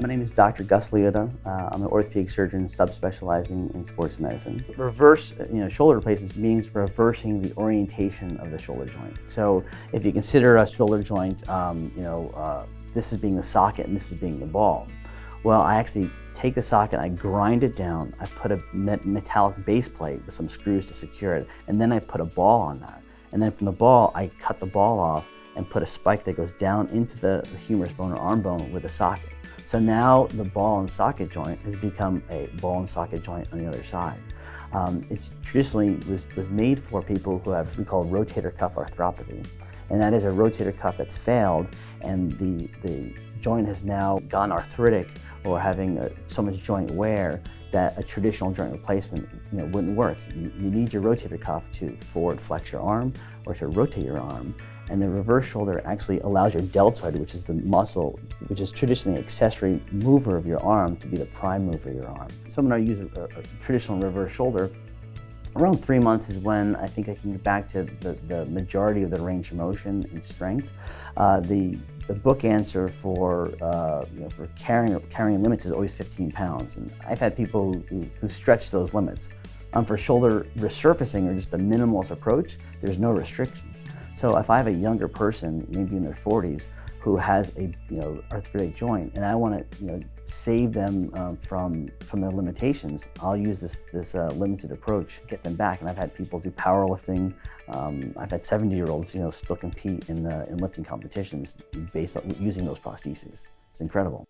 My name is Dr. Gus Leotta. I'm an orthopedic surgeon subspecializing in sports medicine. Reverse, shoulder replacements means reversing the orientation of the shoulder joint. So if you consider a shoulder joint, this is being the socket and this is being the ball. Well, I actually take the socket, I grind it down, I put a metallic base plate with some screws to secure it, and then I put a ball on that. And then from the ball, I cut the ball off and put a spike that goes down into the humerus bone or arm bone with a socket. So now the ball and socket joint has become a ball and socket joint on the other side. It traditionally was made for people who have what we call rotator cuff arthropathy. And that is a rotator cuff that's failed and the joint has now gone arthritic or having so much joint wear that a traditional joint replacement wouldn't work. You need your rotator cuff to forward flex your arm or to rotate your arm. And the reverse shoulder actually allows your deltoid, which is the muscle, which is traditionally an accessory mover of your arm, to be the prime mover of your arm. So when I use a traditional reverse shoulder, around 3 months is when I think I can get back to the majority of the range of motion and strength. The book answer for carrying limits is always 15 pounds, and I've had people who stretch those limits. For shoulder resurfacing or just a minimalist approach, there's no restrictions. So if I have a younger person, maybe in their 40s, who has a arthritic joint, and I want to save them from their limitations, I'll use this limited approach to get them back. And I've had people do powerlifting. I've had 70-year-olds still compete in lifting competitions based on using those prostheses. It's incredible.